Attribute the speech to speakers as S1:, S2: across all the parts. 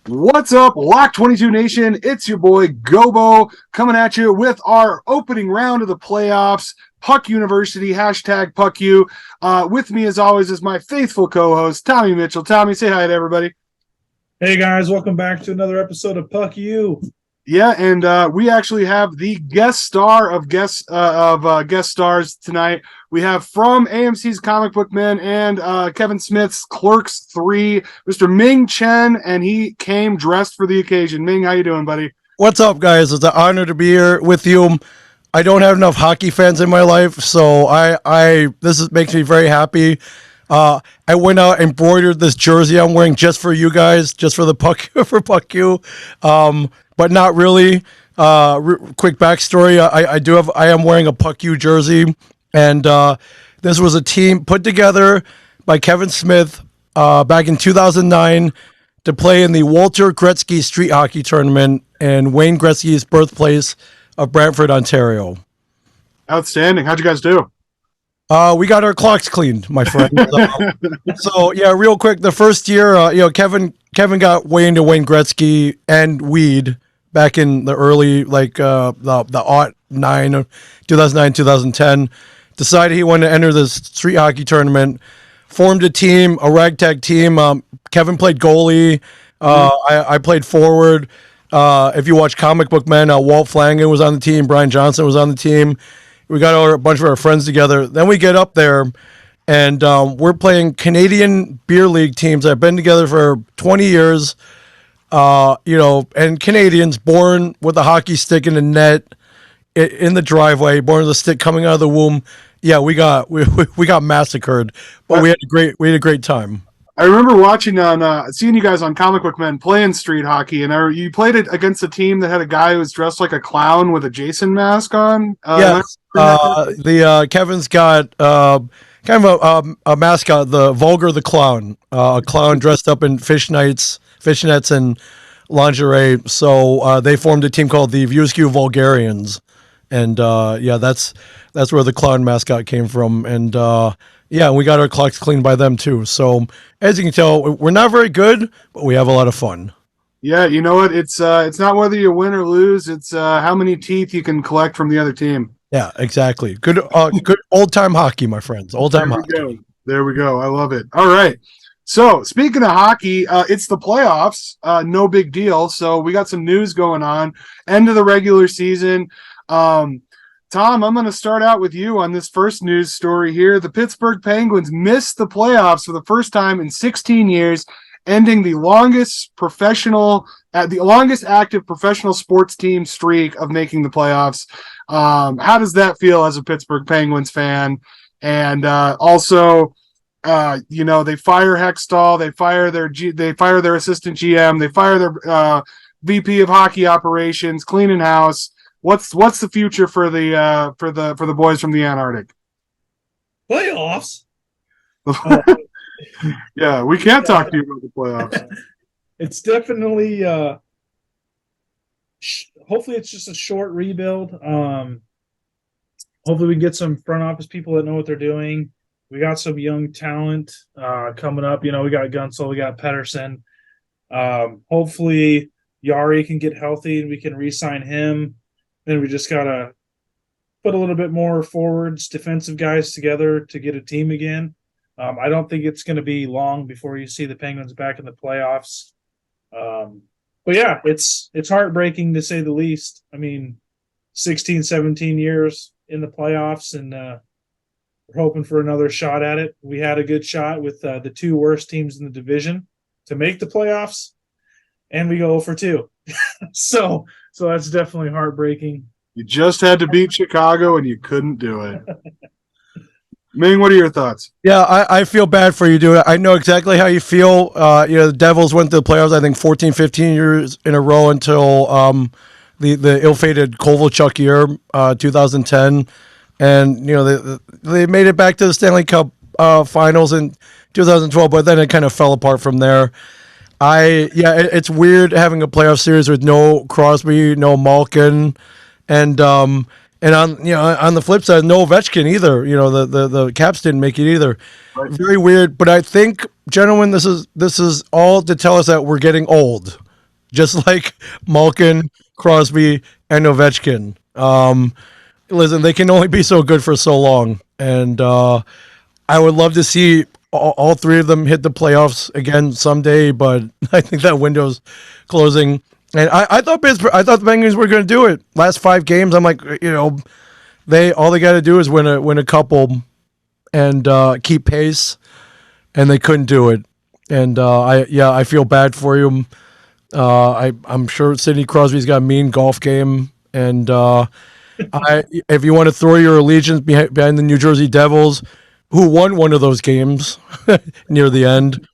S1: What's up, Lock 22 Nation? It's your boy GOBO coming at you with our opening round of the playoffs. Puck University, hashtag PuckU. With me, as always, is my faithful co-host, Tommy Mitchell. Tommy, say hi to everybody.
S2: Hey guys, welcome back to another episode of Puck U.
S1: Yeah, and we actually have the guest star of guest stars tonight. We have from AMC's Comic Book Men and Kevin Smith's Clerks 3, Mr. Ming Chen, and he came dressed for the occasion. Ming, how you doing, buddy?
S3: What's up, guys? It's an honor to be here with you. I don't have enough hockey fans in my life, so makes me very happy. I went out and embroidered this jersey I'm wearing just for you guys, just for the Puck for Puck U. But not really. Quick backstory: I am wearing a Puck U jersey, and this was a team put together by Kevin Smith back in 2009 to play in the Walter Gretzky Street Hockey Tournament in Wayne Gretzky's birthplace of Brantford, Ontario.
S1: Outstanding. How'd you guys do?
S3: We got our clocks cleaned, my friend. So yeah, real quick, the first year, Kevin got way into Wayne Gretzky and weed back in the early, the 2009, 2010. Decided he wanted to enter this street hockey tournament. Formed a team, a ragtag team. Kevin played goalie. I played forward. If you watch Comic Book Men, Walt Flanagan was on the team. Brian Johnson was on the team. We got a bunch of our friends together. Then we get up there, and we're playing Canadian beer league teams that have been together for 20 years. And Canadians born with a hockey stick in the net, in the driveway, born with a stick coming out of the womb. Yeah, we got massacred, but we had a great time.
S1: I remember seeing you guys on Comic Book Men playing street hockey, and you played it against a team that had a guy who was dressed like a clown with a Jason mask on.
S3: Yes, Kevin's got kind of a mascot, the Vulgar the Clown, a clown dressed up in fishnets, and lingerie. So they formed a team called the Viewskew Vulgarians, and that's where the clown mascot came from, and. Yeah, we got our clocks cleaned by them too. So as you can tell, we're not very good, but we have a lot of fun.
S1: Yeah, you know what? It's not whether you win or lose. It's how many teeth you can collect from the other team.
S3: Yeah, exactly. Good old time hockey, my friends. Old time hockey.
S1: There we go. I love it. All right. So speaking of hockey, it's the playoffs. No big deal. So we got some news going on. End of the regular season. Tom, I'm going to start out with you on this first news story here. The Pittsburgh Penguins missed the playoffs for the first time in 16 years, ending the longest active professional sports team streak of making the playoffs. How does that feel as a Pittsburgh Penguins fan? And also, they fire Hextall, they fire their assistant GM, they fire their VP of hockey operations, cleaning house. What's the future for the boys from the Antarctic?
S2: Playoffs?
S1: Yeah, we can't talk to you about the playoffs.
S2: It's definitely hopefully it's just a short rebuild. Hopefully we can get some front office people that know what they're doing. We got some young talent coming up. We got Gunsel, we got Pedersen. Hopefully Yari can get healthy and we can re-sign him. Then we just got to put a little bit more forwards, defensive guys together to get a team again. I don't think it's going to be long before you see the Penguins back in the playoffs. But yeah, it's heartbreaking to say the least. I mean, 16, 17 years, in the playoffs, and we're hoping for another shot at it. We had a good shot with the two worst teams in the division to make the playoffs, and we go for 2. So that's definitely heartbreaking.
S1: You just had to beat Chicago, and you couldn't do it. Ming, what are your thoughts?
S3: Yeah, I feel bad for you, dude. I know exactly how you feel. The Devils went to the playoffs, I think, 14, 15 years in a row until the ill-fated Kovalchuk year, 2010. And, they made it back to the Stanley Cup finals in 2012, but then it kind of fell apart from there. It's weird having a playoff series with no Crosby, no Malkin, and on the flip side, no Ovechkin either. The Caps didn't make it either.
S1: Right.
S3: Very weird. But I think, gentlemen, this is all to tell us that we're getting old, just like Malkin, Crosby, and Ovechkin. Listen, they can only be so good for so long, and I would love to see all three of them hit the playoffs again someday. But I think that window's closing. And I thought the Penguins were going to do it. Last 5 games, I'm like, all they got to do is win a couple and keep pace, and they couldn't do it. And I feel bad for you. I'm sure Sidney Crosby's got a mean golf game, and if you want to throw your allegiance behind the New Jersey Devils, who won one of those games near the end,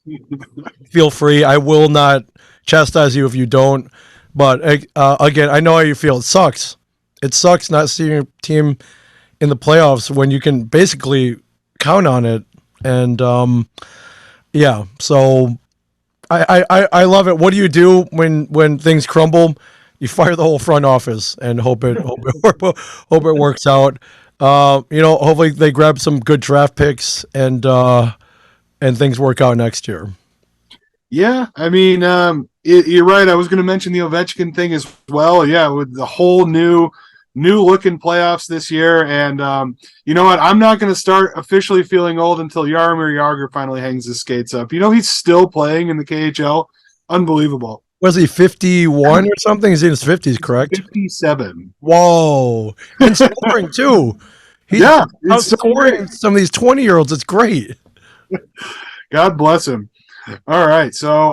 S3: feel free. I will not chastise you if you don't. But again, I know how you feel. It sucks. It sucks not seeing your team in the playoffs when you can basically count on it. And so I love it. What do you do when things crumble? You fire the whole front office and hope it works out. Hopefully they grab some good draft picks and things work out next year.
S1: Yeah, I mean, you're right. I was going to mention the Ovechkin thing as well. Yeah, with the whole new looking playoffs this year. And you know what? I'm not going to start officially feeling old until Jaromir Jagr finally hangs his skates up. He's still playing in the KHL. Unbelievable.
S3: Was he 51 or something? He's in his 50s, correct?
S1: 57.
S3: Whoa. And scoring, too. He's scoring some of these 20-year-olds. It's great.
S1: God bless him. All right, so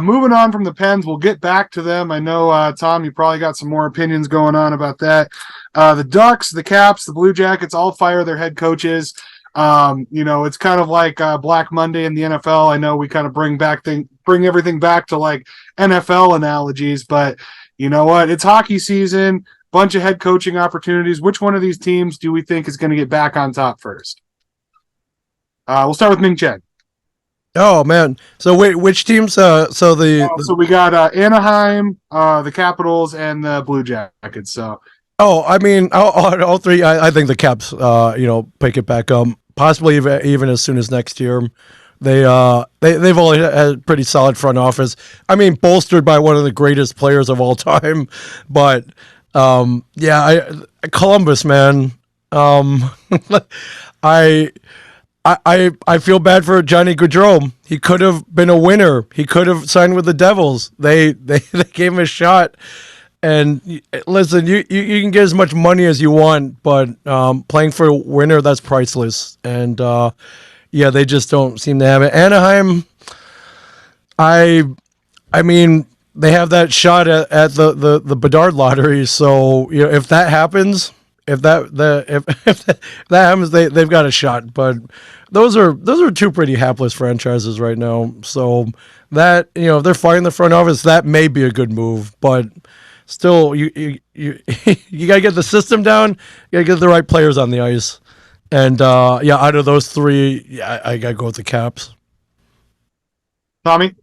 S1: moving on from the Pens, we'll get back to them. I know, Tom, you probably got some more opinions going on about that. The Ducks, the Caps, the Blue Jackets all fire their head coaches. It's kind of like Black Monday in the NFL. I know we kind of bring everything back to like NFL analogies, but you know what? It's hockey season, bunch of head coaching opportunities. Which one of these teams do we think is going to get back on top first? We'll start with Ming Chen.
S3: Oh man! So wait, which teams? So
S1: we got Anaheim, the Capitals, and the Blue Jackets. So
S3: I mean, all three. I think the Caps, pick it back up, possibly even as soon as next year. They've all had a pretty solid front office. I mean, bolstered by one of the greatest players of all time. But Columbus, man. I feel bad for Johnny Gaudreau. He could have been a winner. He could have signed with the Devils. They gave him a shot. And listen, you can get as much money as you want, but playing for a winner, that's priceless. And they just don't seem to have it. Anaheim, I mean, they have that shot at the Bedard lottery. So if that happens. If that happens, they've got a shot. But those are two pretty hapless franchises right now. So that if they're fighting the front office, that may be a good move. But still, you gotta get the system down. You gotta get the right players on the ice. And out of those three, I gotta go with the Caps.
S1: Tommy,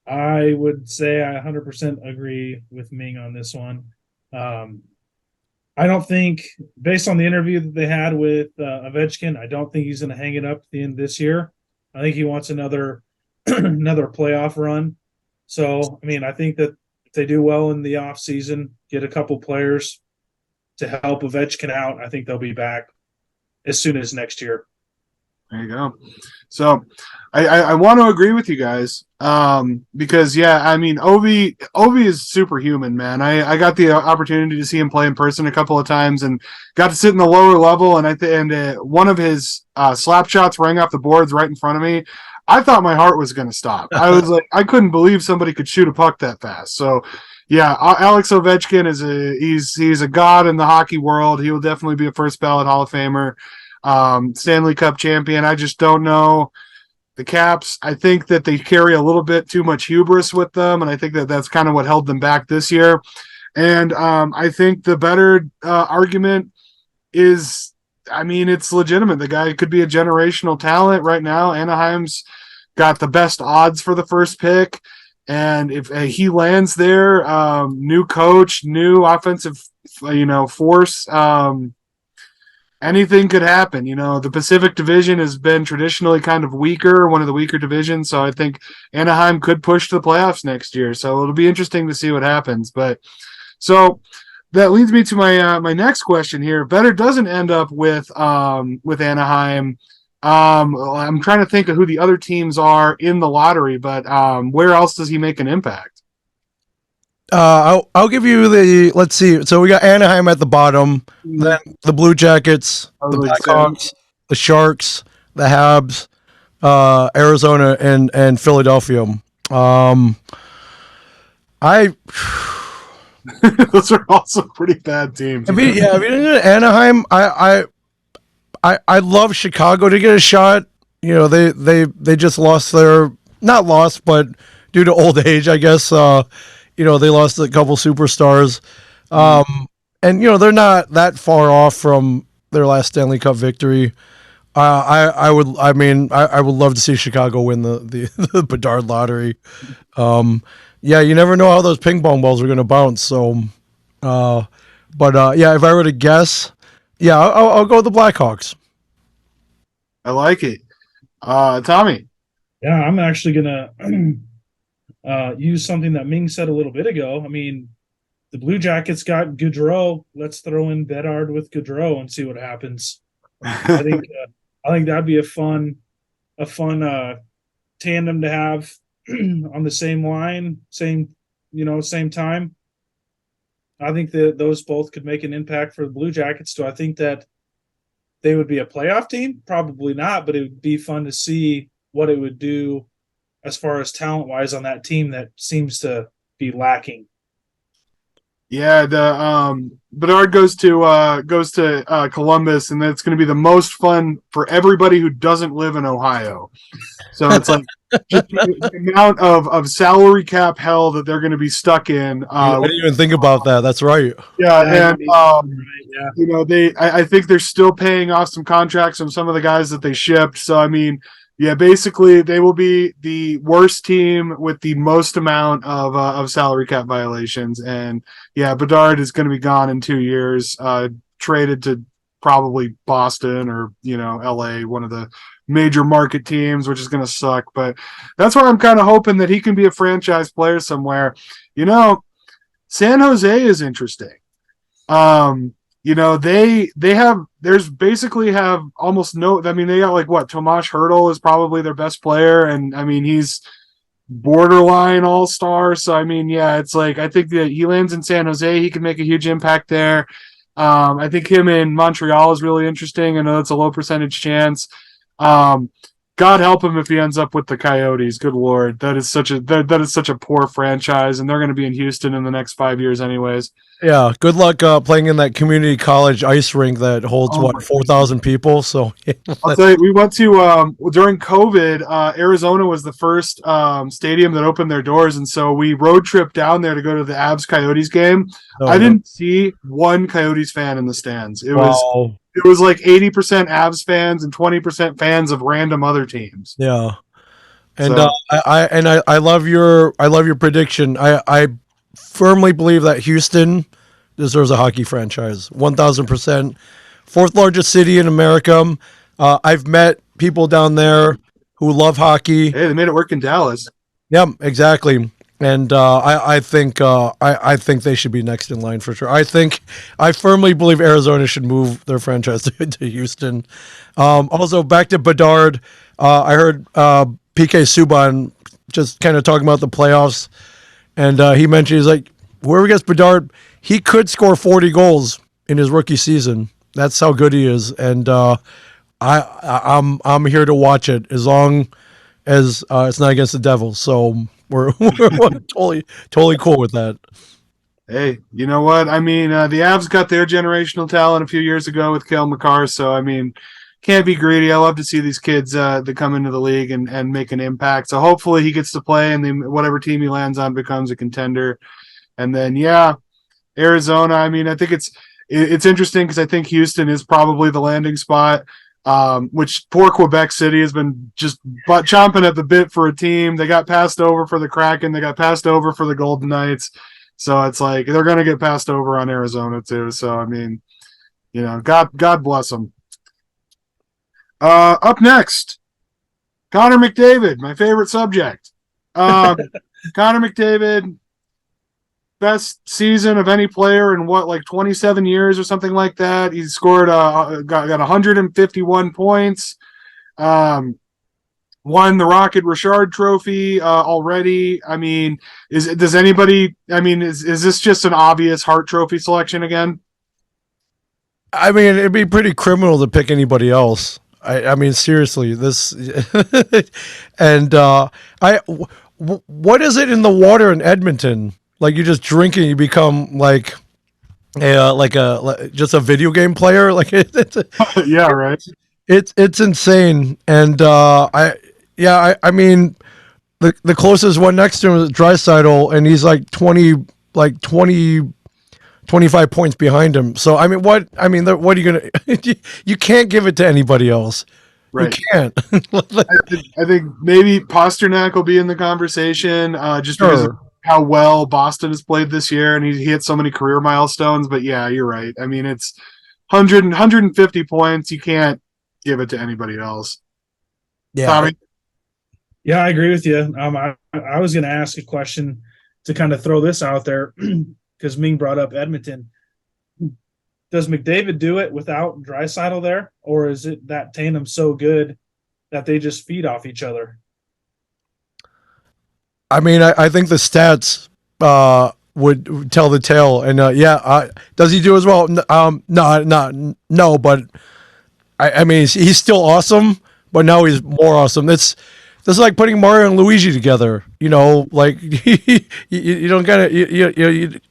S2: I would say I 100% agree with Ming on this one. I don't think, based on the interview that they had with Ovechkin, I don't think he's going to hang it up at the end of this year. I think he wants another playoff run. So, I mean, I think that if they do well in the offseason, get a couple players to help Ovechkin out, I think they'll be back as soon as next year.
S1: There you go. So I want to agree with you guys. Because yeah, I mean Ovi is superhuman, man. I got the opportunity to see him play in person a couple of times and got to sit in the lower level, and one of his slap shots rang off the boards right in front of me. I thought my heart was going to stop. I was like, I couldn't believe somebody could shoot a puck that fast. So yeah, Alex Ovechkin he's a god in the hockey world. He will definitely be a first ballot Hall of Famer. Stanley Cup champion. I just don't know the Caps. I think that they carry a little bit too much hubris with them, and I think that that's kind of what held them back this year. And I think the better argument is, I mean, it's legitimate. The guy could be a generational talent right now. Anaheim's got the best odds for the first pick. And if he lands there, new coach, new offensive, force, anything could happen. The Pacific Division has been traditionally kind of weaker, one of the weaker divisions. So I think Anaheim could push to the playoffs next year. So it'll be interesting to see what happens. But so that leads me to my next question here. Better doesn't end up with Anaheim. I'm trying to think of who the other teams are in the lottery, but where else does he make an impact?
S3: I'll give you let's see. So we got Anaheim at the bottom, then the Blue Jackets, the Blackhawks, the Sharks, the Habs, Arizona, and Philadelphia.
S1: Those are also pretty bad teams.
S3: I mean, Anaheim. I love Chicago to get a shot. They just lost not lost, but due to old age, I guess. They lost a couple superstars. And they're not that far off from their last Stanley Cup victory. I would love to see Chicago win the Bedard lottery. You never know how those ping pong balls are going to bounce. So, if I were to guess, I'll go with the Blackhawks.
S1: I like it. Tommy.
S2: Yeah, I'm actually gonna use something that Ming said a little bit ago. I mean, the Blue Jackets got Gaudreau. Let's throw in Bedard with Gaudreau and see what happens. I think that'd be a fun tandem to have on the same line, same time. I think that those both could make an impact for the Blue Jackets. Do I think that they would be a playoff team? Probably not, but it would be fun to see what it would do as far as talent-wise on that team that seems to be lacking.
S1: Yeah, the Bedard goes to Columbus, and that's going to be the most fun for everybody who doesn't live in Ohio. So it's like just the amount of salary cap hell that they're going to be stuck in.
S3: I didn't even think about that. That's right.
S1: Yeah, and I think they're still paying off some contracts from some of the guys that they shipped. So I mean, yeah, basically they will be the worst team with the most amount of salary cap violations. And yeah, Bedard is going to be gone in 2 years, traded to probably Boston or, LA, one of the major market teams, which is going to suck. But that's why I'm kind of hoping that he can be a franchise player somewhere. San Jose is interesting. There's basically have almost no, I mean, they got like what, Tomas Hertl is probably their best player. And I mean, he's borderline all-star. So, I mean, yeah, it's like, I think that he lands in San Jose, he can make a huge impact there. I think him in Montreal is really interesting. I know it's a low percentage chance. God help him if he ends up with the Coyotes. Good Lord. That is such a poor franchise, and they're going to be in Houston in the next 5 years anyways.
S3: Yeah, good luck playing in that community college ice rink that holds 4,000 people. So
S1: I'll tell you, we went to during COVID. Arizona was the first stadium that opened their doors, and so we road tripped down there to go to the AVES Coyotes game. I didn't see one Coyotes fan in the stands. It was like 80% AVES fans and 20% fans of random other teams.
S3: Yeah, and so. I love your prediction. I firmly believe that Houston deserves a hockey franchise. 1,000%. Fourth largest city in America. I've met people down there who love hockey.
S1: Hey, they made it work in Dallas.
S3: Yep, exactly. And I think I think they should be next in line for sure. I firmly believe Arizona should move their franchise to Houston. Also, back to Bedard, I heard PK Subban just kind of talking about the playoffs, and he mentioned he's like, whoever gets Bedard, he could score 40 goals in his rookie season. That's how good he is, and I'm here to watch it as long as it's not against the Devils. So we're totally cool with that.
S1: Hey, you know what? I mean, the Avs got their generational talent a few years ago with Cale Makar, so I mean, can't be greedy. I love to see these kids that come into the league and make an impact. So hopefully he gets to play, and then whatever team he lands on becomes a contender. And then, yeah, Arizona. I mean, I think it's interesting because I think Houston is probably the landing spot. Which poor Quebec City has been just chomping at the bit for a team. They got passed over for the Kraken. They got passed over for the Golden Knights. So it's like they're going to get passed over on Arizona too. So I mean, you know, God bless them. Up next, Connor McDavid, my favorite subject. Connor McDavid, best season of any player in what, like 27 years or something like that. He scored got 151 points. Won the Rocket Richard Trophy already. I mean, is this just an obvious Hart Trophy selection again?
S3: I mean, it'd be pretty criminal to pick anybody else. I mean, seriously, this and what is it in the water in Edmonton? Like you just drink it, you become like just a video game player. Like
S1: Yeah, right.
S3: It's insane. And I mean the closest one next to him is Draisaitl, and he's like 25 points behind him. So I mean, what are you gonna? You can't give it to anybody else.
S1: Right.
S3: You can't.
S1: I think maybe Pasternak will be in the conversation just
S3: Sure.
S1: because of how well Boston has played this year, and he hit so many career milestones. But yeah, you're right. I mean, it's 150 points. You can't give it to anybody else.
S3: Yeah.
S1: Tommy?
S2: Yeah, I agree with you. I was going to ask a question to kind of throw this out there because Ming brought up Edmonton. Does McDavid do it without Draisaitl there, or is it that tandem so good that they just feed off each other?
S3: I mean, I think the stats would tell the tale, and does he do as well? No, but I mean, he's still awesome, but now he's more awesome. This is like putting Mario and Luigi together. You know, like you don't get it.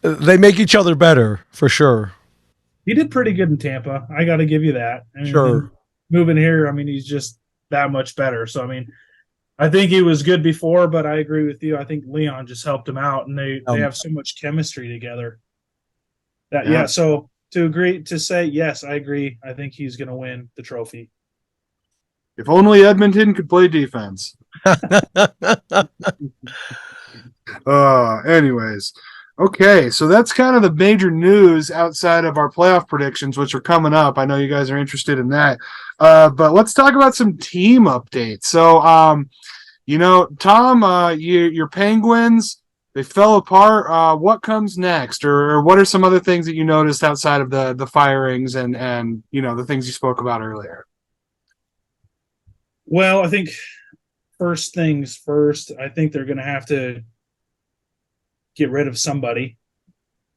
S3: They make each other better for sure.
S2: He did pretty good in Tampa. I got to give you that. I mean,
S3: Sure.
S2: Moving here, I mean, he's just that much better. So, I mean, I think he was good before, but I agree with you. I think Leon just helped him out, and they have so much chemistry together. So to say yes, I agree. I think he's going to win the trophy.
S1: If only Edmonton could play defense. Anyways. Okay, so that's kind of the major news outside of our playoff predictions, which are coming up. I know you guys are interested in that. But let's talk about some team updates. So, Tom, your Penguins, they fell apart. What comes next? Or what are some other things that you noticed outside of the firings and the things you spoke about earlier?
S2: Well, I think first things first, I think they're going to have to get rid of somebody.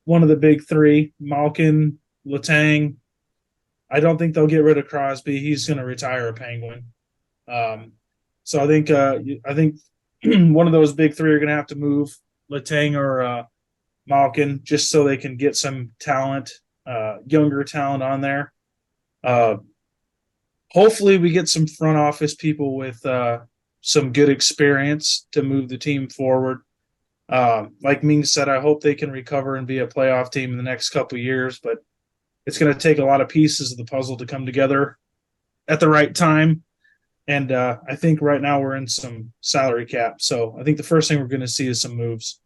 S2: One of the big three, Malkin, Letang. I don't think they'll get rid of Crosby. He's going to retire a Penguin. So I think one of those big three are going to have to move Letang or Malkin just so they can get some talent, younger talent on there. Hopefully we get some front office people with some good experience to move the team forward. Like Ming said, I hope they can recover and be a playoff team in the next couple of years, but it's going to take a lot of pieces of the puzzle to come together at the right time. And I think right now we're in some salary cap. So I think the first thing we're going to see is some moves.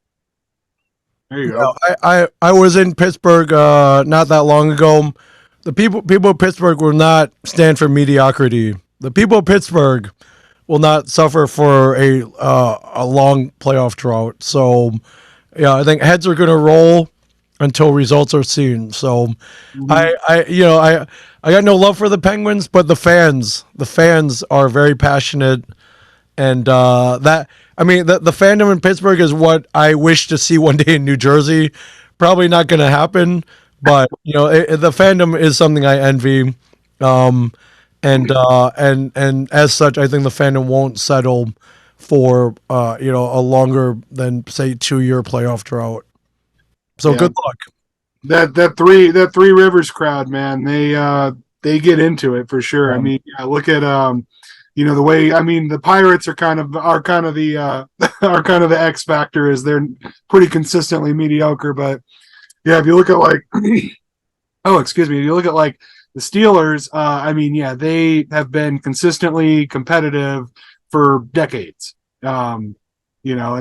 S1: There you go.
S3: I was in Pittsburgh not that long ago. The people of Pittsburgh will not stand for mediocrity. The people of Pittsburgh will not suffer for a long playoff drought. So yeah, I think heads are going to roll until results are seen. So I got no love for the Penguins, but the fans are very passionate, and the fandom in Pittsburgh is what I wish to see one day in New Jersey. Probably not going to happen, but the fandom is something I envy. And as such, I think the fandom won't settle for a longer than say 2-year playoff drought. So good luck.
S1: That Three Rivers crowd, man, they get into it for sure. I mean, look at the way, I mean, the Pirates are kind of the are kind of the X factor, is they're pretty consistently mediocre. But yeah, if you look at like if you look at like the Steelers, I mean, yeah, they have been consistently competitive for decades. And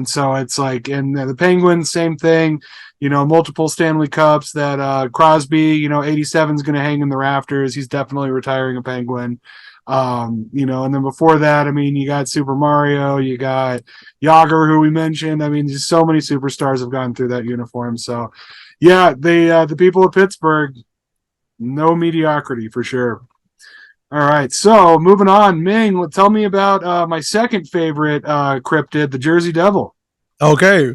S1: so it's like, and the Penguins, same thing, multiple Stanley Cups that Crosby, 87 is going to hang in the rafters. He's definitely retiring a Penguin. And then before that, I mean, you got Super Mario, you got Yager, who we mentioned. I mean, just so many superstars have gone through that uniform. So yeah, the people of Pittsburgh, no mediocrity for sure. All right, so moving on, Ming, tell me about my second favorite cryptid, the Jersey Devil.
S3: Okay.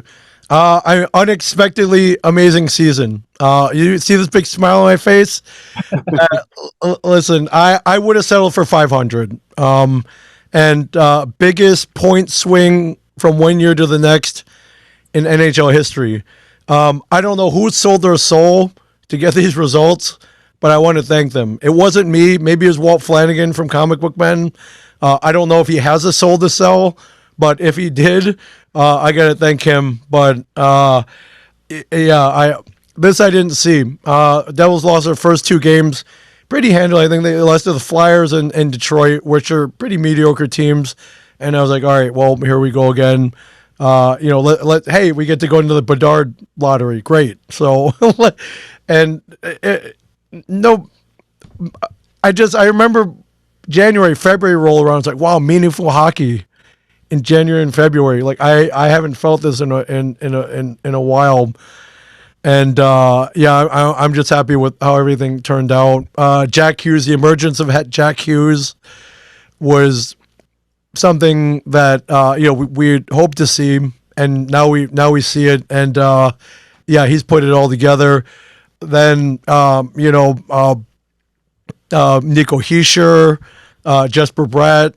S3: Unexpectedly amazing season. You see this big smile on my face? Listen, I would have settled for 500. Biggest point swing from one year to the next in NHL history. I don't know who sold their soul to get these results, but I want to thank them. It wasn't me. Maybe it was Walt Flanagan from Comic Book Men. I don't know if he has a soul to sell, but if he did, I got to thank him. But I didn't see. Devils lost their first 2 games pretty handily. I think they lost to the Flyers and Detroit, which are pretty mediocre teams. And I was like, all right, well, here we go again. Hey, we get to go into the Bedard lottery. Great. So, I remember January, February roll around. It's like, wow, meaningful hockey in January and February. Like I haven't felt this in a while. And I'm just happy with how everything turned out. Jack Hughes, the emergence of Jack Hughes was something that we'd hoped to see, and now we see it. And he's put it all together. Then Nico Hischier, Jesper Bratt,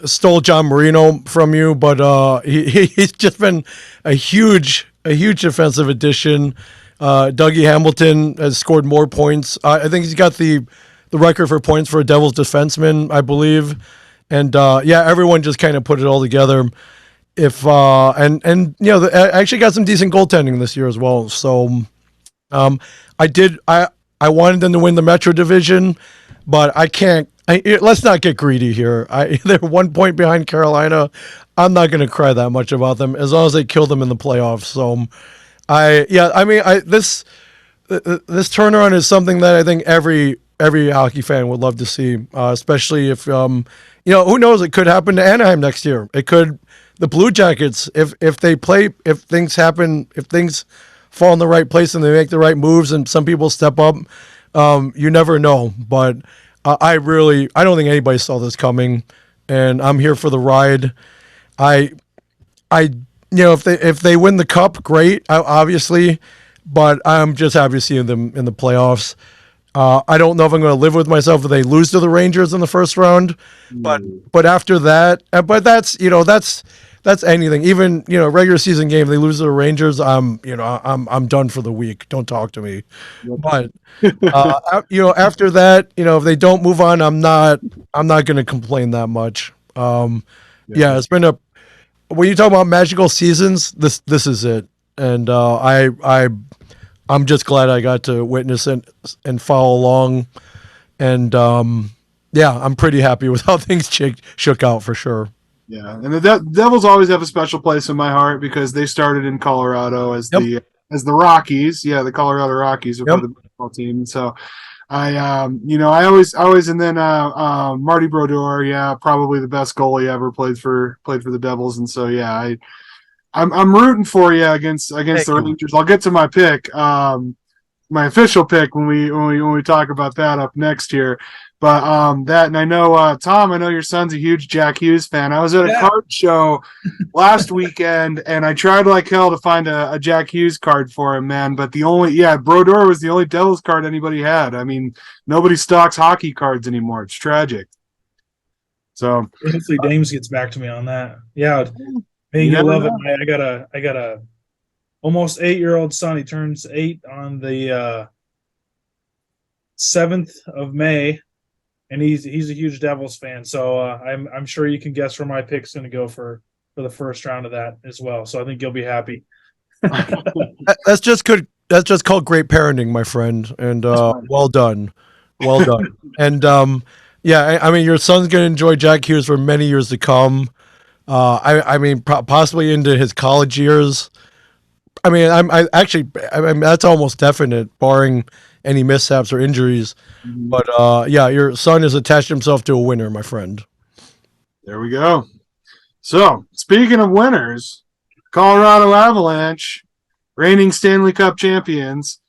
S3: stole John Marino from you, but he's just been a huge defensive addition. Dougie Hamilton has scored more points. I think he's got the record for points for a Devils defenseman, I believe. And everyone just kind of put it all together. I actually got some decent goaltending this year as well. So I wanted them to win the Metro Division, but I can't. Let's not get greedy here. They're 1 point behind Carolina. I'm not going to cry that much about them as long as they kill them in the playoffs. So, this turnaround is something that I think every hockey fan would love to see, especially if who knows, it could happen to Anaheim next year. It could. The Blue Jackets, if things happen, if things fall in the right place and they make the right moves and some people step up, you never know. But I don't think anybody saw this coming, and I'm here for the ride. If they win the cup, great, obviously, but I'm just happy seeing them in the playoffs. I don't know if I'm going to live with myself if they lose to the Rangers in the first round, but after that, but that's anything. Even regular season game, they lose to the Rangers. I'm done for the week. Don't talk to me. But after that, if they don't move on, I'm not going to complain that much. It's been when you talk about magical seasons, this is it, and I'm just glad I got to witness it and follow along. And I'm pretty happy with how things shook out for sure.
S1: Yeah, and the Devils always have a special place in my heart because they started in Colorado as the Rockies. Yeah, the Colorado Rockies were the baseball team. So and then Marty Brodeur, yeah, probably the best goalie ever played for the Devils, and so yeah, I'm rooting for you against
S3: Thank
S1: the
S3: you.
S1: Rangers. I'll get to my pick, my official pick when we talk about that up next here. But that, and I know Tom, I know your son's a huge Jack Hughes fan. I was at a
S2: Yeah.
S1: card show last weekend, and I tried like hell to find a Jack Hughes card for him, man. But Brodeur was the only Devils card anybody had. I mean, nobody stocks hockey cards anymore. It's tragic. So
S2: Hopefully Dames gets back to me on that. Yeah, Ming,
S1: you
S2: you'll
S1: never
S2: love
S1: know.
S2: it. I got a almost 8-year-old son. He turns 8 on the 7th of May, and he's a huge Devils fan. So I'm sure you can guess where my pick's going to go for the first round of that as well. So I think you'll be happy.
S3: That's just good. That's just called great parenting, my friend. And well done, well done. And yeah, I mean, your son's gonna enjoy Jack Hughes for many years to come. I mean, possibly into his college years. I mean, I mean, that's almost definite, barring any mishaps or injuries. But yeah, your son has attached himself to a winner, my friend.
S1: There we go. So speaking of winners, Colorado Avalanche, reigning Stanley Cup champions.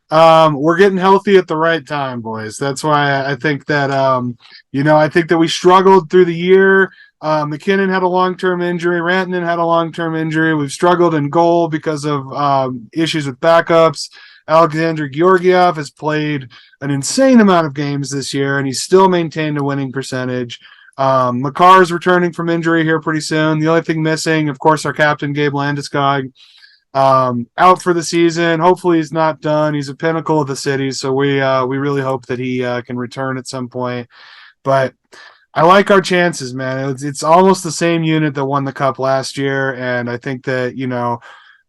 S1: We're getting healthy at the right time, boys. That's why I think that I think that we struggled through the year. McKinnon had a long-term injury. Rantanen had a long-term injury. We've struggled in goal because of issues with backups. Alexander Georgiev has played an insane amount of games this year, and he's still maintained a winning percentage. Makar is returning from injury here pretty soon. The only thing missing, of course, our captain, Gabe Landeskog, out for the season. Hopefully he's not done. He's a pinnacle of the city, so we really hope that he can return at some point. But I like our chances, man. It's almost the same unit that won the cup last year, and I think that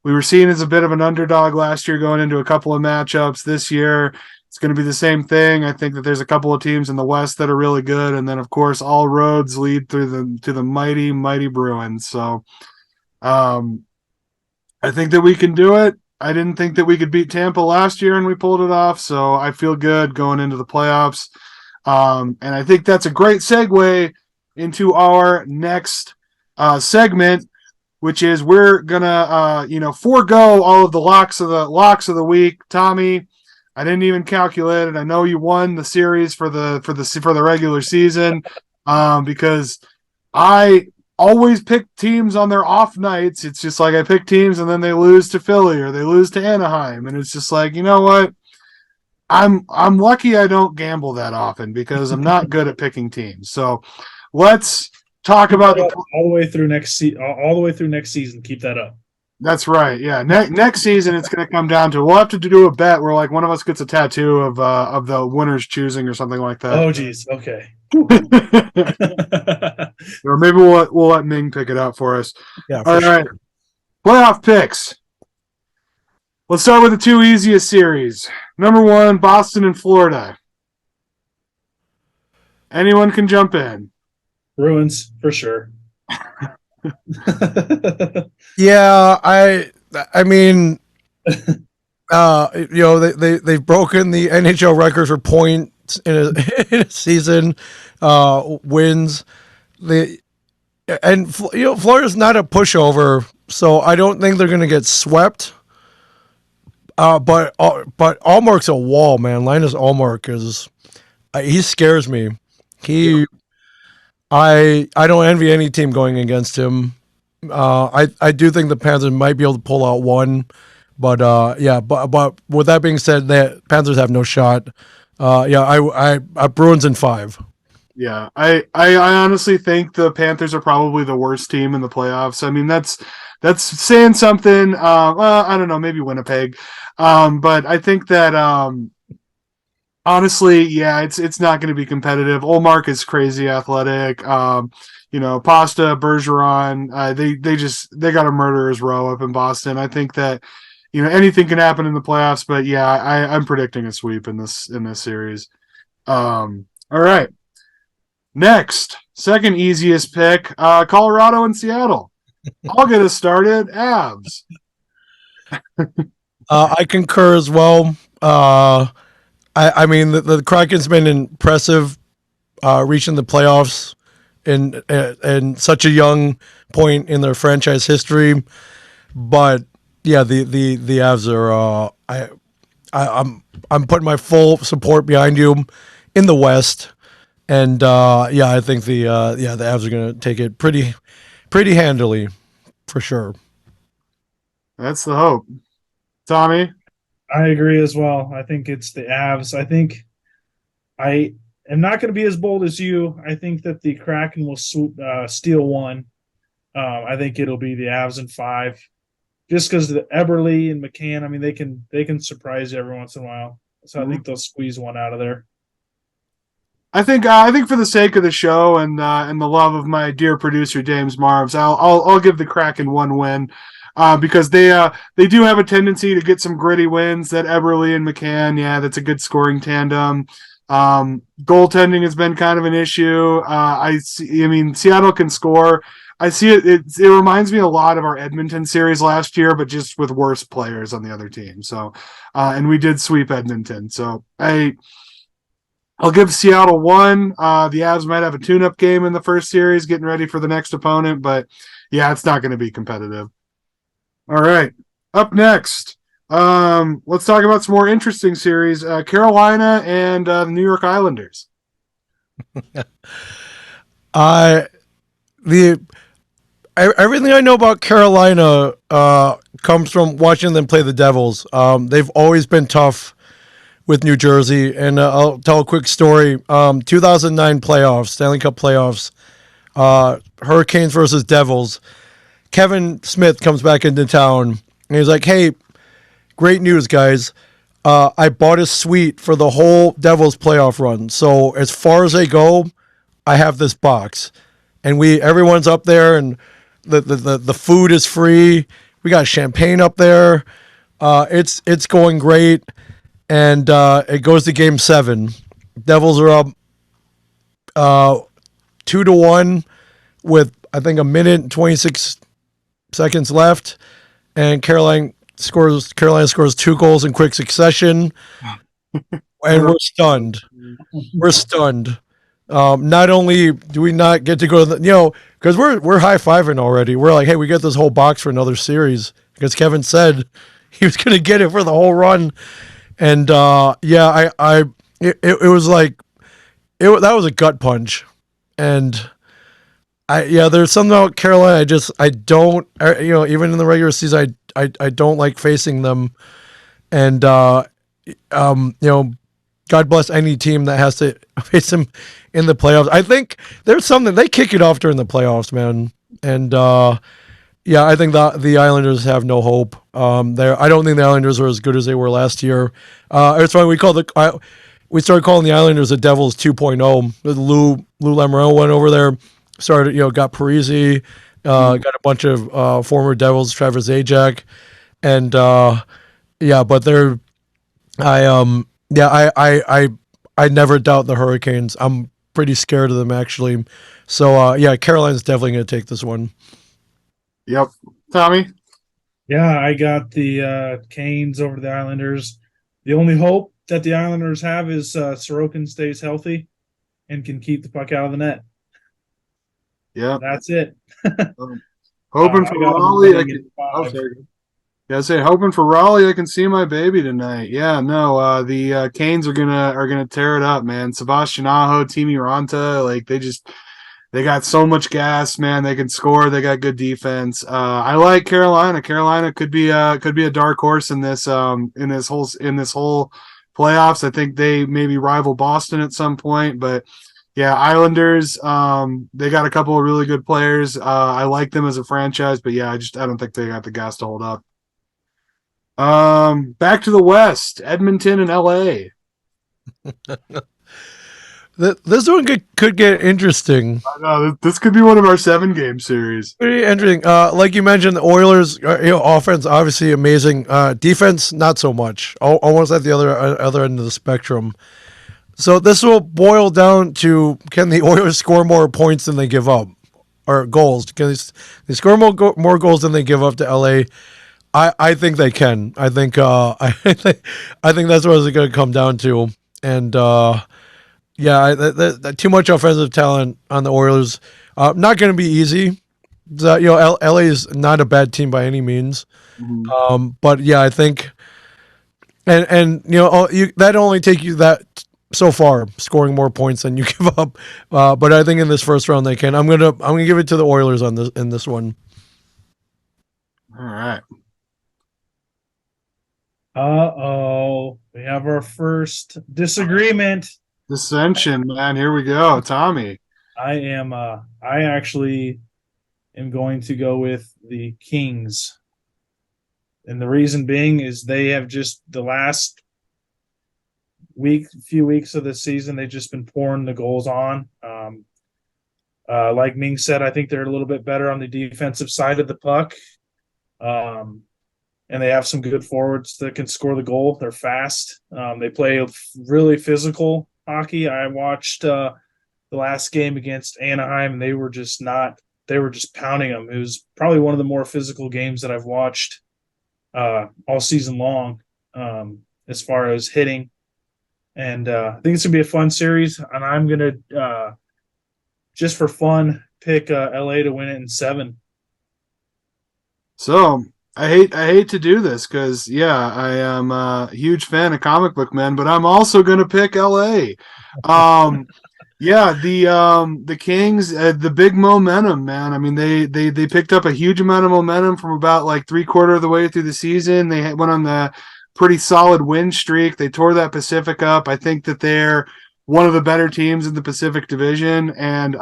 S1: we were seen as a bit of an underdog last year going into a couple of matchups. This year it's going to be the same thing. I think that there's a couple of teams in the West that are really good, and then of course all roads lead through to the mighty Bruins. So I think that we can do it. I didn't think that we could beat Tampa last year, and we pulled it off. So I feel good going into the playoffs. And I think that's a great segue into our next segment, which is we're gonna forego all of the locks of the week. Tommy, I didn't even calculate it. I know you won the series for the regular season because I always pick teams on their off nights. It's just like I pick teams and then they lose to Philly or they lose to Anaheim, and it's just like, you know what? I'm lucky I don't gamble that often because I'm not good at picking teams. So let's talk about
S2: all the way through all the way through next season. Keep that up.
S1: That's right. Yeah. Next season, it's going to come down to we'll have to do a bet where like one of us gets a tattoo of the winner's choosing or something like that.
S2: Oh, geez. Okay.
S1: Or maybe we'll let Ming pick it out for us.
S3: Yeah.
S1: All right.
S3: Sure.
S1: Playoff picks. Let's start with the two easiest series. Number 1, Boston and Florida. Anyone can jump in.
S2: Bruins for sure.
S3: Yeah, I mean, they've broken the NHL record for points in a season, wins. Florida's not a pushover, so I don't think they're going to get swept. But Allmark's a wall, man. Linus Allmark is he scares me. I don't envy any team going against him. I do think the Panthers might be able to pull out one, but but with that being said, the Panthers have no shot. I Bruins in 5.
S1: Yeah, I honestly think the Panthers are probably the worst team in the playoffs. I mean, that's saying something. Well, I don't know, maybe Winnipeg, but I think that honestly, yeah, it's not going to be competitive. Olmark is crazy athletic. Pasta, Bergeron, they got a murderer's row up in Boston. I think that anything can happen in the playoffs, but yeah, I'm predicting a sweep in this series. All right. Next, second easiest pick, Colorado and Seattle. I'll get us started. Avs.
S3: I concur as well. I mean, the Kraken's been impressive, reaching the playoffs in such a young point in their franchise history. But yeah, the Avs are. I'm putting my full support behind you in the West, and yeah, I think the Avs are going to take it pretty handily, for sure.
S1: That's the hope. Tommy?
S2: I agree as well. I think it's the Avs. I think I am not going to be as bold as you. I think that the Kraken will steal one. I think it'll be the Avs in 5, just because the Eberle and McCann. I mean, they can surprise you every once in a while. So I think they'll squeeze one out of there.
S1: I think for the sake of the show and the love of my dear producer James Marves, I'll give the Kraken one win. Because they do have a tendency to get some gritty wins. That Eberle and McCann, yeah, that's a good scoring tandem. Goaltending has been kind of an issue. I mean, Seattle can score. I see it. It reminds me a lot of our Edmonton series last year, but just with worse players on the other team. So, and we did sweep Edmonton. So I'll give Seattle 1. The Avs might have a tune-up game in the first series, getting ready for the next opponent, but yeah, it's not going to be competitive. All right. Up next, let's talk about some more interesting series. Carolina and the New York Islanders.
S3: Everything I know about Carolina comes from watching them play the Devils. They've always been tough with New Jersey, and I'll tell a quick story. 2009 playoffs, Stanley Cup playoffs, Hurricanes versus Devils. Kevin Smith comes back into town, and he's like, hey, great news, guys. I bought a suite for the whole Devils playoff run. So as far as they go, I have this box. And everyone's up there, and the food is free. We got champagne up there. It's going great. And it goes to game 7. Devils are up 2-1 with, I think, a minute and 26 seconds left, and Carolina scores 2 goals in quick succession, and we're stunned. Not only do we not get to go to the, because we're high-fiving already. We're like, hey, we get this whole box for another series, because Kevin said he was going to get it for the whole run. And yeah, it was like that was a gut punch. And there's something about Carolina. I don't, even in the regular season, I don't like facing them. And, God bless any team that has to face them in the playoffs. I think there's something, they kick it off during the playoffs, man. And, I think the Islanders have no hope. I don't think the Islanders are as good as they were last year. It's funny, we started calling the Islanders the Devils 2.0. Lou Lamoriello went over there. Started, got Parisi, got a bunch of former Devils, Travis Zajac, and but they're, I never doubt the Hurricanes. I'm pretty scared of them, actually. So Carolina's definitely going to take this one.
S1: Yep, Tommy.
S2: Yeah, I got the Canes over the Islanders. The only hope that the Islanders have is Sorokin stays healthy and can keep the puck out of the net.
S1: Yeah,
S2: that's it.
S1: Hoping for Raleigh. Hoping for Raleigh. I can see my baby tonight. Yeah, no. The Canes are gonna tear it up, man. Sebastian Aho, Timi Ranta, they got so much gas, man. They can score. They got good defense. I like Carolina. Carolina could be a dark horse in this whole playoffs. I think they maybe rival Boston at some point, but. Yeah, Islanders, they got a couple of really good players. I like them as a franchise, but yeah, I don't think they got the gas to hold up. Back to the West, Edmonton and LA.
S3: This one could get interesting.
S1: I know, this could be one of our 7-game series.
S3: Pretty interesting. Like you mentioned, the Oilers, offense obviously amazing. Defense, not so much. Almost at the other end of the spectrum. So this will boil down to, can the Oilers score more points than they give up, or goals? Can they score more goals than they give up to LA? I think they can. I think that's what it's going to come down to. and too much offensive talent on the Oilers. Not going to be easy. LA is not a bad team by any means. But yeah, I think, and that only take you that so far, scoring more points than you give up. But I think in this first round they can. I'm gonna give it to the Oilers in this one.
S1: All right.
S2: We have our first disagreement.
S1: Dissension, man. Here we go. Tommy.
S2: I actually am going to go with the Kings. And the reason being is they have just the last few weeks of the season, they've just been pouring the goals on. Like Ming said, I think they're a little bit better on the defensive side of the puck. And they have some good forwards that can score the goal. They're fast. They play really physical hockey. I watched the last game against Anaheim, and they were just pounding them. It was probably one of the more physical games that I've watched all season long, as far as hitting. And I think it's going to be a fun series, and I'm going to, just for fun, pick LA to win it in 7.
S1: So I hate to do this because I am a huge fan of comic book men, but I'm also going to pick LA. The Kings, the big momentum, man. I mean, they picked up a huge amount of momentum from about like 3/4 of the way through the season. They went on the pretty solid win streak. They tore that Pacific up. I think that they're one of the better teams in the Pacific Division, and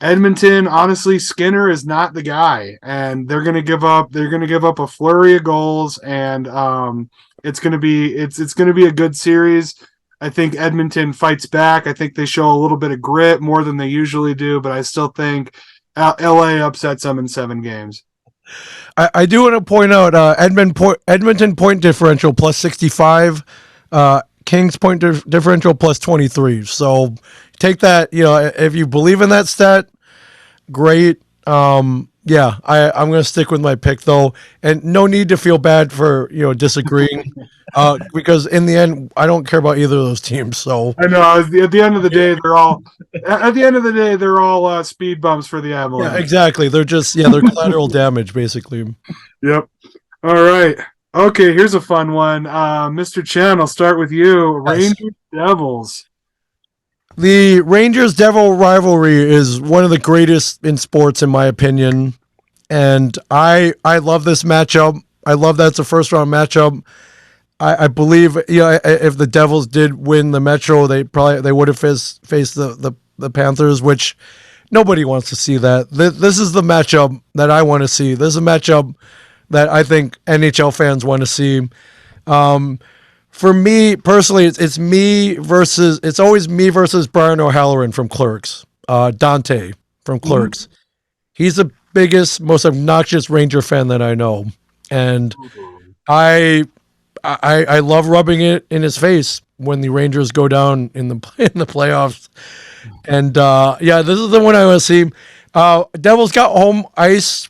S1: Edmonton, honestly, Skinner is not the guy, and they're going to give up a flurry of goals, and it's going to be a good series. I think Edmonton fights back. I think they show a little bit of grit more than they usually do, but I still think LA upsets them in 7 games.
S3: I do want to point out Edmonton point differential plus 65, Kings point differential plus 23. So take that. If you believe in that stat, great. I'm going to stick with my pick though, and no need to feel bad for disagreeing, because in the end, I don't care about either of those teams. So
S1: I know at the end of the day, they're all speed bumps for the Avalanche.
S3: Yeah, exactly. They're just they're collateral damage basically.
S1: Yep. All right. Okay, here's a fun one. Mr. Chen, I'll start with you.
S3: Yes.
S1: Rangers Devils.
S3: The Rangers-Devil rivalry is one of the greatest in sports, in my opinion, and I love this matchup. I love that it's a first-round matchup. I believe if the Devils did win the Metro, they would have faced the Panthers, which nobody wants to see that. This is the matchup that I want to see. This is a matchup that I think NHL fans want to see. For me personally, it's always me versus Brian O'Halloran from Clerks. Dante from Clerks. He's the biggest, most obnoxious Ranger fan that I know, and I love rubbing it in his face when the Rangers go down in the playoffs. And this is the one I want to see. Devils got home ice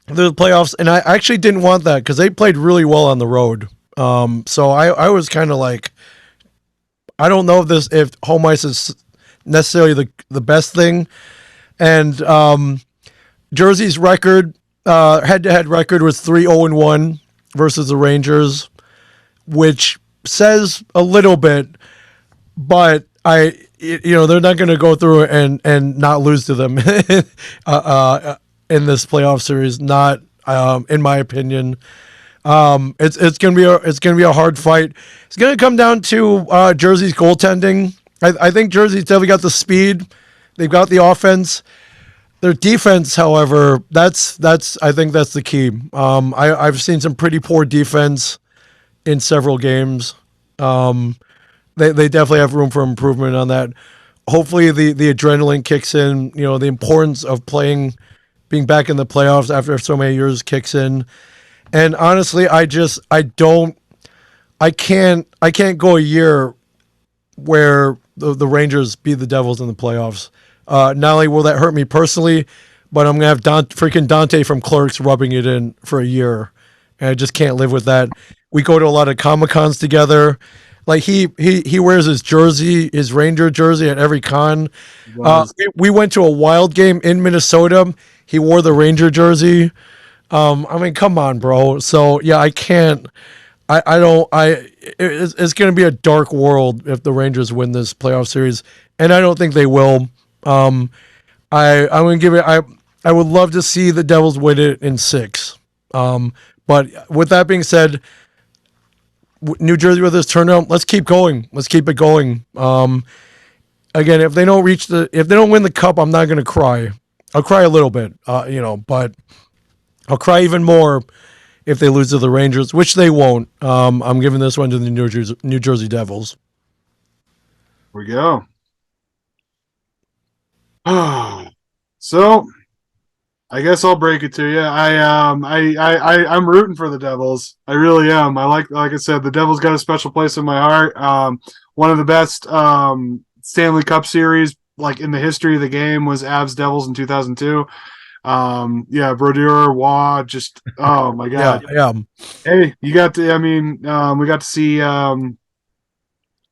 S3: the playoffs, and I actually didn't want that because they played really well on the road. So I was kind of like, I don't know if home ice is necessarily the best thing. And Jersey's record, head-to-head record, was 3-0-1 versus the Rangers, which says a little bit, but they're not going to go through and not lose to them in this playoff series. Not in my opinion. It's gonna be a hard fight. It's gonna come down to Jersey's goaltending. I think Jersey's definitely got the speed. They've got the offense. Their defense, however, I think that's the key. I've seen some pretty poor defense in several games. They definitely have room for improvement on that. Hopefully the adrenaline kicks in. The importance of being back in the playoffs after so many years kicks in. And honestly, I can't go a year where the Rangers beat the Devils in the playoffs. Not only will that hurt me personally, but I'm gonna have freaking Dante from Clerks rubbing it in for a year, and I just can't live with that. We go to a lot of Comic-Cons together. Like he wears his jersey, his Ranger jersey at every con.
S1: Was.
S3: We went to a Wild game in Minnesota. He wore the Ranger jersey. I mean, come on, bro. So yeah, I can't. I don't. It's going to be a dark world if the Rangers win this playoff series, and I don't think they will. I'm going to give it. I would love to see the Devils win it in 6. But with that being said, New Jersey with this turnout, let's keep going. Let's keep it going. Again, if they don't win the cup, I'm not going to cry. I'll cry a little bit, but I'll cry even more if they lose to the Rangers, which they won't. I'm giving this one to the New Jersey Devils.
S1: Here we go. So, I guess I'll break it to you. I'm rooting for the Devils. I really am. Like I said, the Devils got a special place in my heart. One of the best Stanley Cup series like in the history of the game was AVES Devils in 2002. Brodeur, Waugh, just oh my god.
S3: Yeah.
S1: Hey, you got to. I mean, we got to see.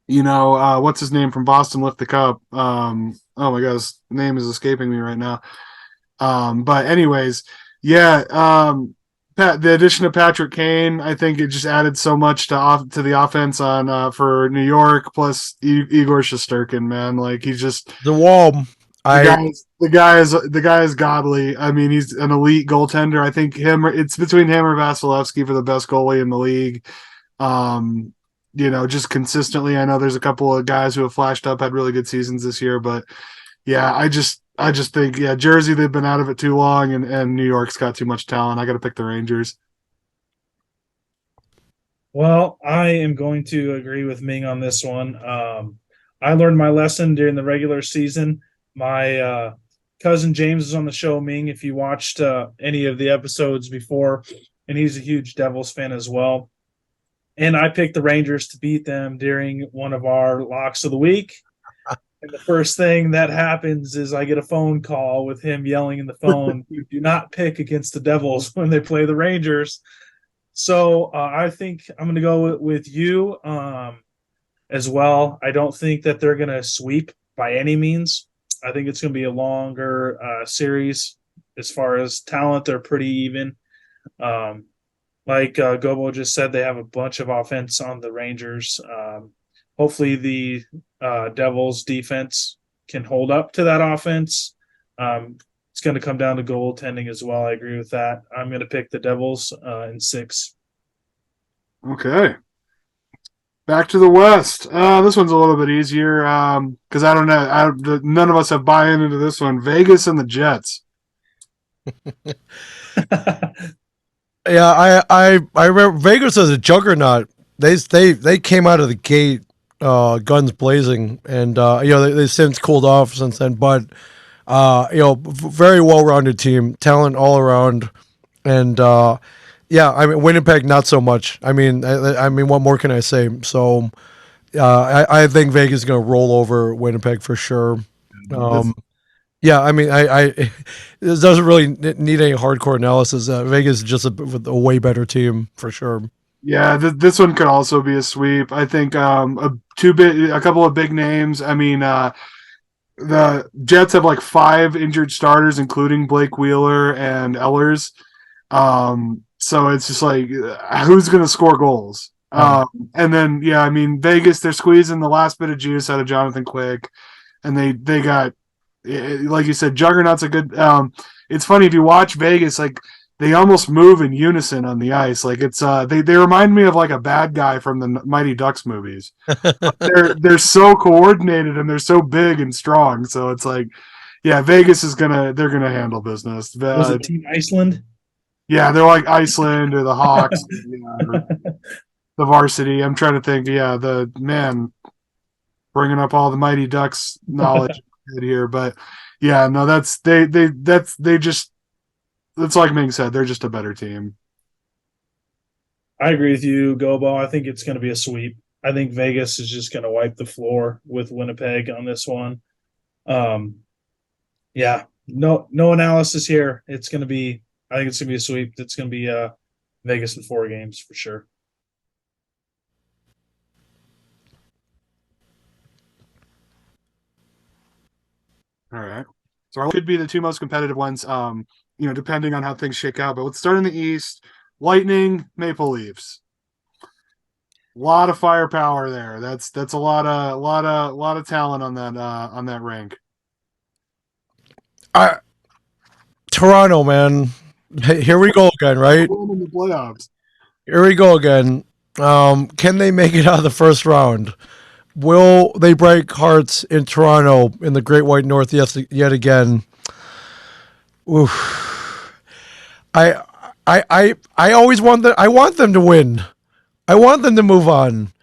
S1: What's his name from Boston lift the cup. Oh my god, his name is escaping me right now. But anyways, the addition of Patrick Kane, I think it just added so much to the offense on for New York. Plus Igor Shesterkin, man, like he's just
S3: the wall.
S1: The guy is godly. I mean, he's an elite goaltender. I think it's between him or Vasilevsky for the best goalie in the league. Just consistently. I know there's a couple of guys who have flashed up, had really good seasons this year, but yeah, I just think, Jersey, they've been out of it too long, and New York's got too much talent. I got to pick the Rangers.
S2: Well, I am going to agree with Ming on this one. I learned my lesson during the regular season. My cousin James is on the show, Ming, if you watched any of the episodes before, and he's a huge Devils fan as well. And I picked the Rangers to beat them during one of our locks of the week. And the first thing that happens is I get a phone call with him yelling in the phone, "You do not pick against the Devils when they play the Rangers." So I think I'm going to go with you as well. I don't think that they're going to sweep by any means. I think it's going to be a longer series. As far as talent, they're pretty even. Like Gobo just said, they have a bunch of offense on the Rangers. Hopefully the Devils defense can hold up to that offense. It's going to come down to goaltending as well. I agree with that. I'm going to pick the Devils in 6.
S1: Okay. Back to the West. This one's a little bit easier because I don't know. None of us have buy-in into this one. Vegas and the Jets.
S3: Yeah, I remember Vegas as a juggernaut. They came out of the gate guns blazing, and they since cooled off since then. But very well-rounded team, talent all around, and I mean Winnipeg not so much. I mean, what more can I say? So I think Vegas is going to roll over Winnipeg for sure. I mean, it doesn't really need any hardcore analysis. Vegas is just a way better team for sure.
S1: Yeah, this one could also be a sweep. I think a couple of big names. I mean, the Jets have like 5 injured starters, including Blake Wheeler and Ehlers. So it's just like, who's going to score goals? And then, I mean, Vegas, they're squeezing the last bit of juice out of Jonathan Quick, and they got, like you said, Juggernaut's a good. It's funny if you watch Vegas, like they almost move in unison on the ice. Like it's they remind me of like a bad guy from the Mighty Ducks movies. they're so coordinated and they're so big and strong. So it's like, Vegas they're gonna handle business.
S2: Was it Team Iceland?
S1: Yeah, they're like Iceland or the Hawks, or the varsity. I'm trying to think. Yeah, the man bringing up all the Mighty Ducks knowledge here, but that's like Ming said, they're just a better team.
S2: I agree with you, Gobo. I think it's going to be a sweep. I think Vegas is just going to wipe the floor with Winnipeg on this one. No analysis here. I think it's going to be a sweep. It's going to be Vegas in 4 games for sure.
S1: All right. So our could be the two most competitive ones, depending on how things shake out. But let's start in the East. Lightning, Maple Leafs. A lot of firepower there. That's a lot of talent on that rank.
S3: Toronto, man. Here we go again, right?
S1: In the playoffs.
S3: Here we go again. Can they make it out of the first round? Will they break hearts in Toronto in the Great White North yet again? Oof. I always want them. I want them to win. I want them to move on.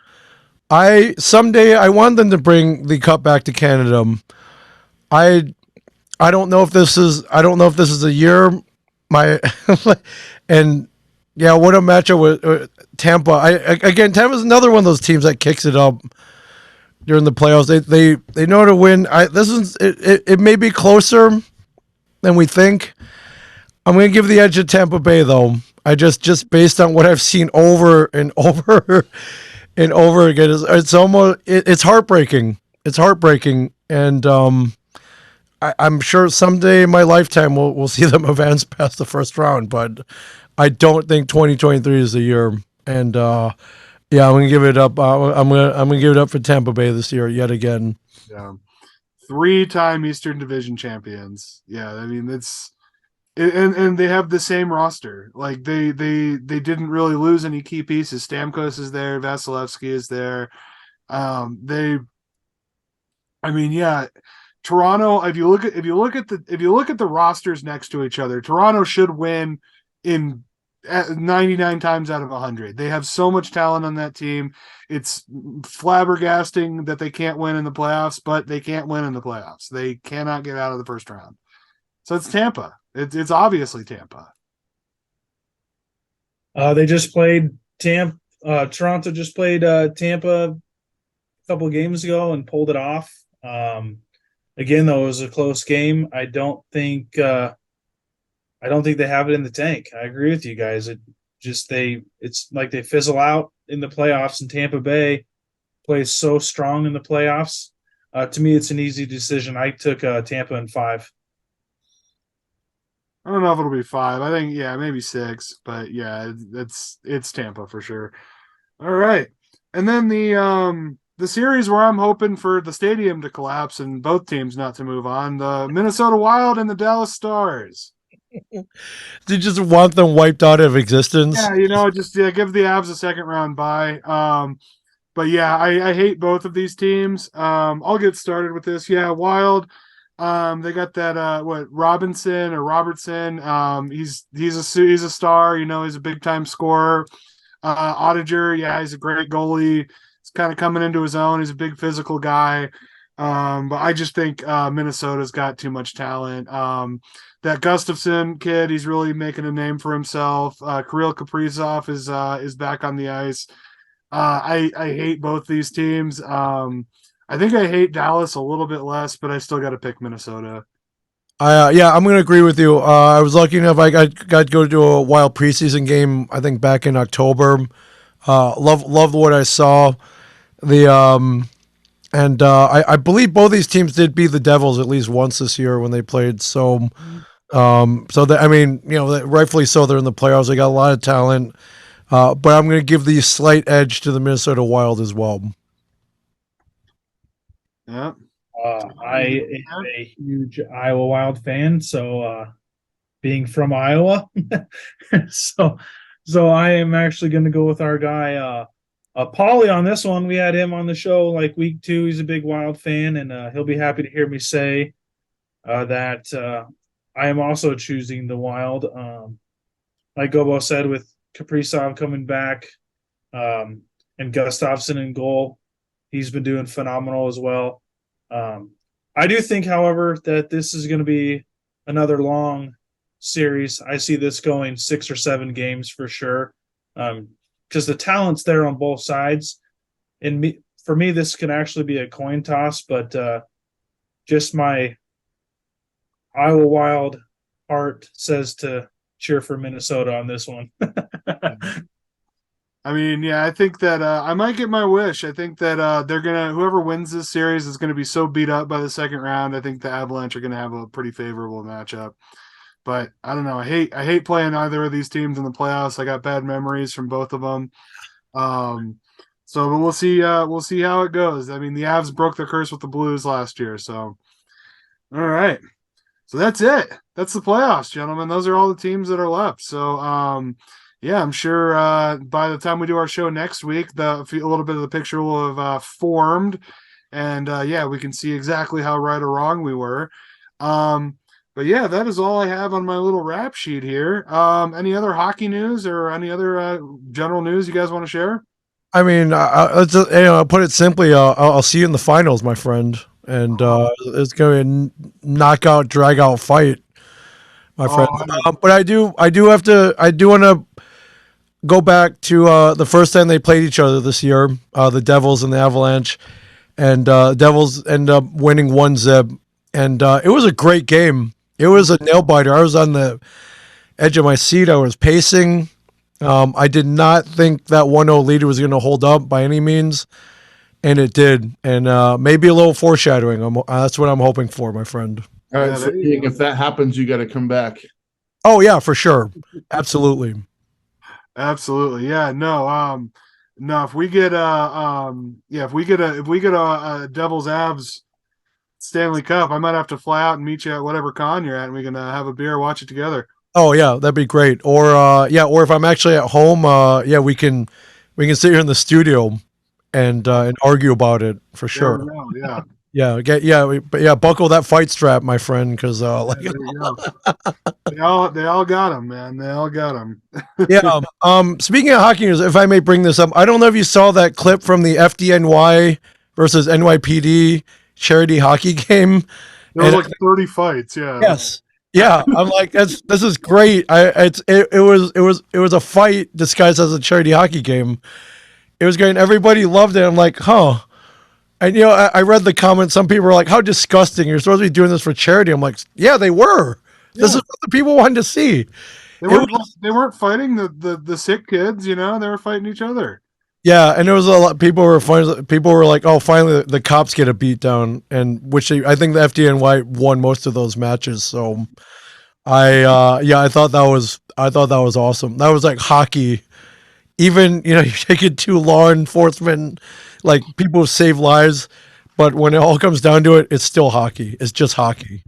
S3: Someday I want them to bring the cup back to Canada. I I don't know if this is a year. My and yeah, what a matchup with Tampa. Again, Tampa's another one of those teams that kicks it up during the playoffs. They know how to win. It may be closer than we think. I'm going to give the edge to Tampa Bay though. I just based on what I've seen over and over and over again, it's almost it's heartbreaking. It's heartbreaking, and I'm sure someday in my lifetime we'll see them advance past the first round. But I don't think 2023 is the year. And yeah, I'm gonna give it up. I'm gonna give it up for Tampa Bay this year yet again.
S1: Yeah. 3-time Eastern Division champions. Yeah, I mean and they have the same roster. Like they didn't really lose any key pieces. Stamkos is there, Vasilevsky is there. Yeah, Toronto, if you look at the rosters next to each other, Toronto should win in 99 times out of 100. They have so much talent on that team. It's flabbergasting that they can't win in the playoffs, but they can't win in the playoffs. They cannot get out of the first round. So it's Tampa. It's obviously Tampa.
S2: They just played Tampa. Toronto just played Tampa a couple of games ago and pulled it off. Again, though, it was a close game. I don't think they have it in the tank. I agree with you guys. It's like they fizzle out in the playoffs, and Tampa Bay plays so strong in the playoffs. To me, it's an easy decision. I took Tampa in 5.
S1: I don't know if it'll be 5. I think maybe 6, but yeah, it's Tampa for sure. All right. And then the series where I'm hoping for the stadium to collapse and both teams not to move on, the Minnesota Wild and the Dallas Stars.
S3: Do you just want them wiped out of existence?
S1: Yeah, give the Avs a second round bye. But yeah, I hate both of these teams. I'll get started with this. Yeah, Wild. They got that Robertson. He's a star. He's a big time scorer. Ottinger, yeah, he's a great goalie. He's kind of coming into his own. He's a big physical guy. But I just think Minnesota's got too much talent. That Gustafsson kid, he's really making a name for himself. Kirill Kaprizov is back on the ice. I hate both these teams. I think I hate Dallas a little bit less, but I still got to pick Minnesota.
S3: I'm going to agree with you. I was lucky enough I got to go to a Wild preseason game. I think back in October. Loved what I saw. I believe both these teams did beat the Devils at least once this year when they played. So, rightfully so. They're in the playoffs. They got a lot of talent. But I'm going to give the slight edge to the Minnesota Wild as well.
S1: Yeah.
S2: I am a huge Iowa Wild fan, so being from Iowa, so I am actually going to go with our guy Paulie on this one. We had him on the show like week 2. He's a big Wild fan, and he'll be happy to hear me say that I am also choosing the Wild. Like Gobo said, with Kaprizov coming back and Gustafsson in goal, he's been doing phenomenal as well. I do think, however, that this is going to be another long series. I see this going 6 or 7 games for sure, because the talent's there on both sides. For me, this can actually be a coin toss, but just my Iowa Wild heart says to cheer for Minnesota on this one.
S1: I mean, yeah, I think that I might get my wish. I think that whoever wins this series is gonna be so beat up by the second round. I think the Avalanche are gonna have a pretty favorable matchup. But I don't know. I hate playing either of these teams in the playoffs. I got bad memories from both of them. Um, but we'll see. We'll see how it goes. I mean, the Avs broke their curse with the Blues last year. So, all right. So that's it. That's the playoffs, gentlemen. Those are all the teams that are left. So, yeah, I'm sure by the time we do our show next week, a little bit of the picture will have formed, and yeah, we can see exactly how right or wrong we were. But yeah, that is all I have on my little rap sheet here. Any other hockey news or any other general news you guys want to share?
S3: I mean, I'll put it simply. I'll see you in the finals, my friend, and it's going to be a knockout, drag out fight, my friend. But I do want to go back to the first time they played each other this year, the Devils and the Avalanche, and Devils end up winning 1-0, and it was a great game. It was a nail biter. I was on the edge of my seat. I was pacing. I did not think that 1-0 lead was going to hold up by any means, and it did. And maybe a little foreshadowing. That's what I'm hoping for, my friend.
S4: All right, so if that happens, you got to come back.
S3: Oh yeah, for sure, absolutely.
S1: Absolutely. Yeah, no. No, if we get if we get a Devil's Avs Stanley Cup, I might have to fly out and meet you at whatever con you're at, and we can have a beer, watch it together.
S3: Oh yeah, that'd be great. Or or if I'm actually at home, yeah, we can sit here in the studio and argue about it for sure.
S1: Yeah.
S3: Buckle that fight strap, my friend, because
S1: there you go. They all got them, man. They all got them.
S3: yeah. Speaking of hockey news, if I may bring this up, I don't know if you saw that clip from the FDNY versus NYPD charity hockey game.
S1: There was like 30 fights. Yeah.
S3: Yes. Yeah. I'm like, this is great. It was a fight disguised as a charity hockey game. It was great. Everybody loved it. I'm like, huh. And I read the comments. Some people were like, "How disgusting! You're supposed to be doing this for charity." I'm like, "Yeah, they were. Yeah. This is what the people wanted to see."
S1: They weren't fighting the sick kids. They were fighting each other.
S3: Yeah, and there was a lot. People were like, "Oh, finally, the cops get a beat down," and I think the FDNY won most of those matches. So, I thought that was awesome. That was like hockey. Even you take it to law enforcement, like people save lives, but when it all comes down to it, it's still hockey. It's just hockey.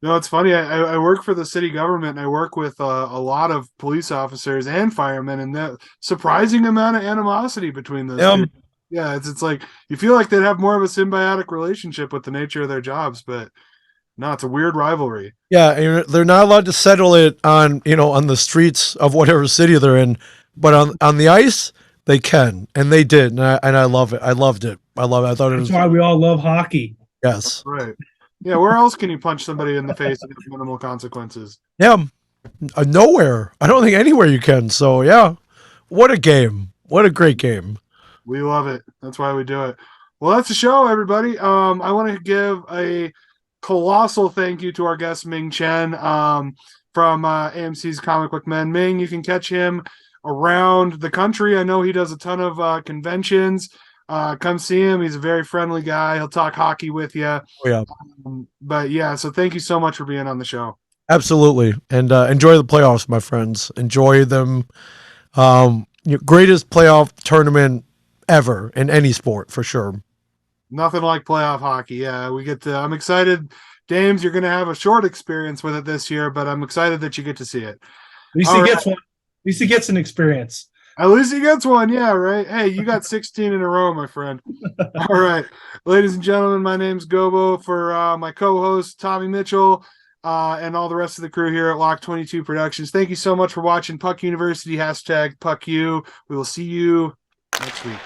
S1: No, it's funny. I work for the city government, and I work with a lot of police officers and firemen, and that surprising amount of animosity between those two. Yeah, it's like you feel like they'd have more of a symbiotic relationship with the nature of their jobs, but no, it's a weird rivalry.
S3: Yeah, and they're not allowed to settle it on on the streets of whatever city they're in, but on the ice they can, and they did, and I love it. I loved it. I thought
S2: that's why we all love hockey.
S3: Yes,
S1: right. Yeah, where else can you punch somebody in the face and have minimal consequences?
S3: Yeah, nowhere. I don't think anywhere you can. So yeah, what a game! What a great game.
S1: We love it. That's why we do it. Well, that's the show, everybody. I want to give a colossal thank you to our guest Ming Chen from AMC's Comic Book Men. Ming, you can catch him around the country. I know he does a ton of conventions. Come see him. He's a very friendly guy. He'll talk hockey with you.
S3: Oh, yeah.
S1: But yeah, so thank you so much for being on the show.
S3: Absolutely. And enjoy the playoffs, my friends. Enjoy them. Greatest playoff tournament ever in any sport, for sure.
S1: Nothing like playoff hockey. Yeah, I'm excited. Dames, you're going to have a short experience with it this year, but I'm excited that you get to see it.
S2: At least he gets one. At least he gets an experience.
S1: At least he gets one, yeah, right? Hey, you got 16 in a row, my friend. All right. Ladies and gentlemen, my name's Gobo. For my co-host, Tommy Mitchell, and all the rest of the crew here at Lock 22 Productions. Thank you so much for watching Puck University, #PuckU. We will see you next week.